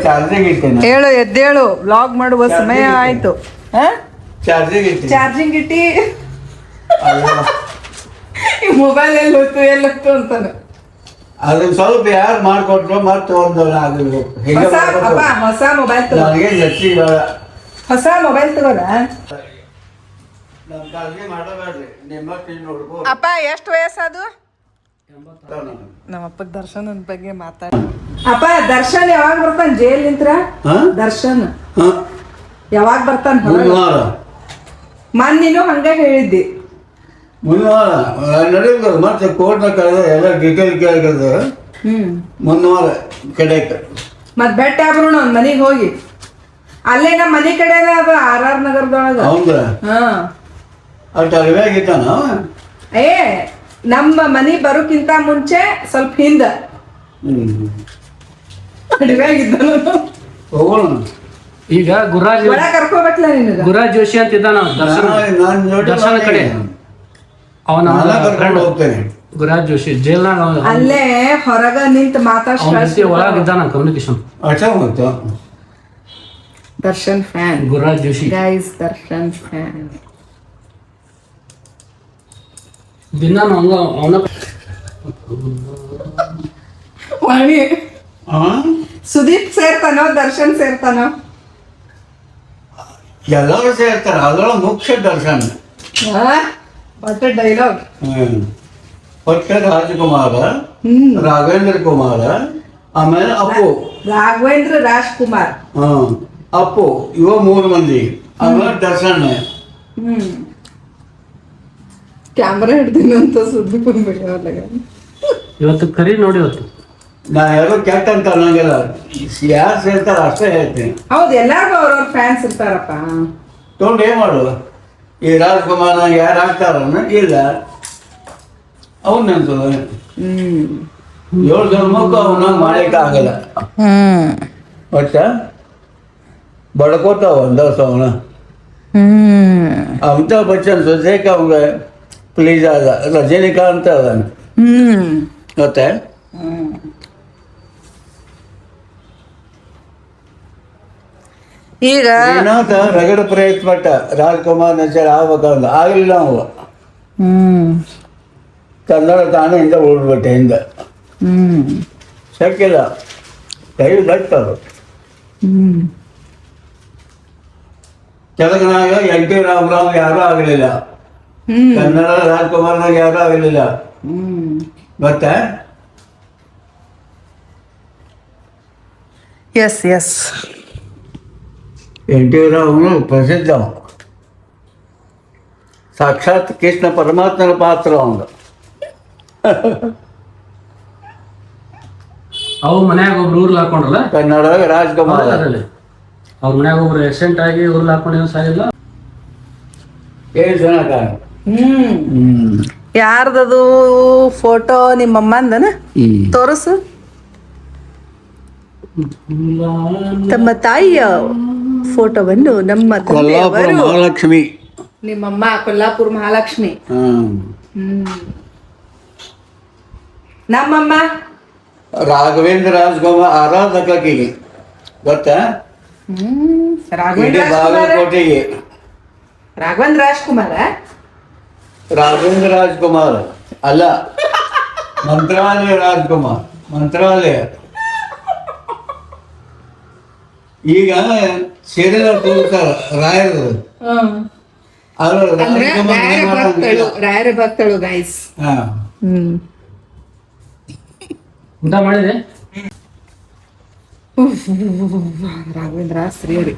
Charging ಇಟ್ಟೇನೆ. ಹೇಳು ಎದ್ದೇಳು, vlog ಮಾಡುವ ಸಮಯ ಆಯ್ತು. ಚಾರ್ಜಿಂಗ್ ಇಟ್ಟೆ. ಚಾರ್ಜಿಂಗ್ ಇಟ್ಟಿ ಈ ಮೊಬೈಲ್ ಎಲ್ಲೊತ್ತು ಅಂತಾನೆ. ಅದನ್ನ ಸ್ವಲ್ಪ ಯಾರು ಮಾಡ್ಕೊಟ್ರು ಮತ್ತೆ ಒಂದು ಹೊಸ ಮೊಬೈಲ್ ತಗೋ. ನನಗೆ ಹೆಚ್ಚಿಗೆ ಬೇಡ. ಹೊಸ ಮೊಬೈಲ್ ತಗೋದ. ನಮ್ಮ ಕಾಲಿಗೆ ಮಾಡಬೇಡ್ರಿ, ನಿಮ್ಮ ನೋಡ್ಕೋ. ಅಪ್ಪ ಎಷ್ಟು ವಯಸ್ಸದು? ನಮ್ಮಪ್ಪ ದರ್ಶನದ ಬಗ್ಗೆ ಮಾತಾಡಿ. ಅಪ್ಪ ದರ್ಶನ್ ಯಾವಾಗ ಬರ್ತಾನ ಜೈಲ್ ನಿಂತ್ರ? ದರ್ಶನ್ ಯಾವಾಗ ಬರ್ತಾನ? ನೀನು ಹಂಗ ಹೇಳಿದ್ದಿ. ಮುಂದಿನವಾರ ನಡೀತದ. ಮತ್ತೆ ಕೋರ್ಟ್ನ ಕಳೆದ ಎಲ್ಲ ಡೀಟೇಲ್ ಕೇಳಿದ ಮುಂದಿನವಾರ ಕಡೆಗೆ ಮತ್ ಬೆಟ್ಟ ಆಗ್ರು ಒಂದ್ ಮನಿಗ್ ಹೋಗಿ. ಅಲ್ಲೇ ನಮ್ಮ ಮನಿ ಕಡೆ ಅದ RR ನಗರದೊಳಗ. ಹೌದಾ? ಅಷ್ಟು ಅರಿವಾಗಿದ್ದಾನ? ಏ ನಮ್ಮ ಮನಿ ಬರೋಕ್ಕಿಂತ ಮುಂಚೆ ಸ್ವಲ್ಪ ಹಿಂದ ಅಡಿವಾಗಿದ್ದ. ಹೋಗೋಣ ಈಗ ಗುರಾಜ್ ಕರ್ಕೋಬೇಕಲ್ಲ ನಿನಗ. ಗುರಾಜ್ ಜೋಶಿ ಅಂತ ಇದ್ದಾನ ದರ್ಶನ ಕಡೆ. ಅವನ ಹೋಗ್ತೇನೆ. ಗುರಾಜ್ ಜೋಶಿ ಜೈಲ್ನಾಗ ಅಲ್ಲೇ ಹೊರಗ ನಿಂತ ಮಾತಾಡ್ಸ ಒಳಗಿದ್ದಾನ communication. Darshan fan Guraj Joshi. Guys Darshan fan. ದಿನ ಅವನ ವಾಣಿ ಸುದೀಪ್ ಸೇರ್ತಾನೋ ದರ್ಶನ್ ಸೇರ್ತಾನೋ? ಎಲ್ಲರೂ ಸೇರ್ತಾರೆ. ಅದರೊಳಗೆ ಮುಖ್ಯ ದರ್ಶನ್. What dialogue. ಹೊಟ್ಟೆ ರಾಜಕುಮಾರ, ರಾಘವೇಂದ್ರ ಕುಮಾರ, ಆಮೇಲೆ ಅಪ್ಪು, ರಾಘವೇಂದ್ರ ರಾಜ್ಕುಮಾರ್, ಅಪ್ಪು, ಇವ 3 ಮಂದಿ. ಆಮೇಲೆ ದರ್ಶನ್. ಕ್ಯಾಮ್ರಾ ಹಿಡ್ತೀನಿ ಅಂತ ಸುದೀಪ್ ಇವತ್ತು ಕರಿ ನೋಡಿ. ಇವತ್ತು ನಾ ಯಾರು ಕೆಟ್ಟ ಅಂತ ಅನ್ನಂಗಿಲ್ಲ. ಯಾರು ಸೇರ್ತಾರ ಅಷ್ಟೇ ಹೇಳ್ತೀನಿ. ಹೌದು, ಎಲ್ಲಾರ್ಗು ಅವ್ರವ್ರ ಫ್ಯಾನ್ಸ್ ಇರ್ತಾರಪ್ಪ. ತೊಗೊಂಡು ಏನ್ ಮಾಡುವ? ಈ ರಾಜ್ಕುಮಾರ್ ಯಾರು ಆಗ್ತಾರ? ಇಲ್ಲ, ಅವನ್ ನೆನ್ಸದ 7 ಜನ್ಮಕ್ಕೂ ಅವನ ಮಾಡಲಿಕ್ಕೆ ಆಗಲ್ಲ. ಒಟ್ಟ ಬಡ್ಕೋತಾವ ಒಂದವಸ ಅವನ. ಅಮಿತಾಬ್ ಬಚ್ಚನ್ ಸೊಸೈಕ ಅವಂಗ ಪ್ಲೀಸ್ ಆದ. ರಜನಿಕಾಂತ್ ಅದಾನ ಮತ್ತೆ. ಈಗ ಏನಾತ ರಗಡ ಪ್ರಯತ್ನ ಪಟ್ಟ ರಾಜ್ಕುಮಾರ್ ನಚರ್ ಆಗ್ಬೇಕಂದ ಆಗಲಿಲ್ಲ. ಅವ ಕನ್ನಡ ತಾನೇ ಹಿಂದೆ ಉಳ್ಬಿಟ್ಟೆ. ಹಿಂದೆ ಶಕ್ಕಿಲ್ಲ. ಕೈ ದಟ್ಟರು. ತೆಲುಗಿನಾಗ NT ರಾಮರಾವ್ ಯಾರೂ ಆಗಲಿಲ್ಲ. ಕನ್ನಡ ರಾಜ್ಕುಮಾರ್ನಾಗ ಯಾರೂ ಆಗಲಿಲ್ಲ. ಮತ್ತೆ ಎಸ್ ಎಸ್ NT ರಾವ್ನು ಪ್ರಸಿದ್ಧ. ಸಾಕ್ಷಾತ್ ಕೃಷ್ಣ ಪರಮಾತ್ಮನ ಪಾತ್ರ ಅವನು. ಅವು ಮನ್ಯಾಗ ಒಬ್ರು ಊರ್ಲ್ ಹಾಕೊಂಡ್ರಲ್ಲ ಕನ್ನಡ ರಾಜ್ಕುಮಾರ್. ಅವ್ರ ಮನ್ಯಾಗ ಒಬ್ರು ಎಕ್ಸಿಡೆಂಟ್ ಆಗಿ ಊರ್ಲ್ ಹಾಕೊಂಡು ಸಾಗಿಲ್ಲ. ಏನ್ ಚೆನ್ನಾಗ. ಯಾರ್ದದು ಫೋಟೋ? ನಿಮ್ಮಮ್ಮಂದನ ತೋರಿಸು. ತಮ್ಮ ತಾಯಿಯ ಫೋಟೋವನ್ನು ನಮ್ಮ ಕೊಲ್ಲಾಪುರ ಮಹಾಲಕ್ಷ್ಮಿ. ನಿಮ್ಮಮ್ಮ ಕೊಲ್ಲಾಪುರ ಮಹಾಲಕ್ಷ್ಮಿ. ನಮ್ಮಮ್ಮ ರಾಘವೇಂದ್ರ ರಾಜ್ಕುಮಾರ್ ಆರಾಧಕಿಗೆ ಗೊತ್ತಾ? ಬಾಗಲಕೋಟೆಗೆ ರಾಘವೇಂದ್ರ ರಾಜ್ಕುಮಾರ. ರಾಘವೇಂದ್ರ ರಾಜ್ಕುಮಾರ್ ಅಲ್ಲ, ಮಂತ್ರಾಲಯ ರಾಜ್ಕುಮಾರ್. ಮಂತ್ರಾಲಯ ಈಗ ಸೀರಿಯಲ್ ತೋರಿಸ್ತಾರ ರಾಯರು. ರಾಯರ ಭಕ್ತಳು ಗೈಸ್. ಊಟ ಮಾಡಿದೆ ರಾಘವೇಂದ್ರ ಶ್ರೀಹರಿ.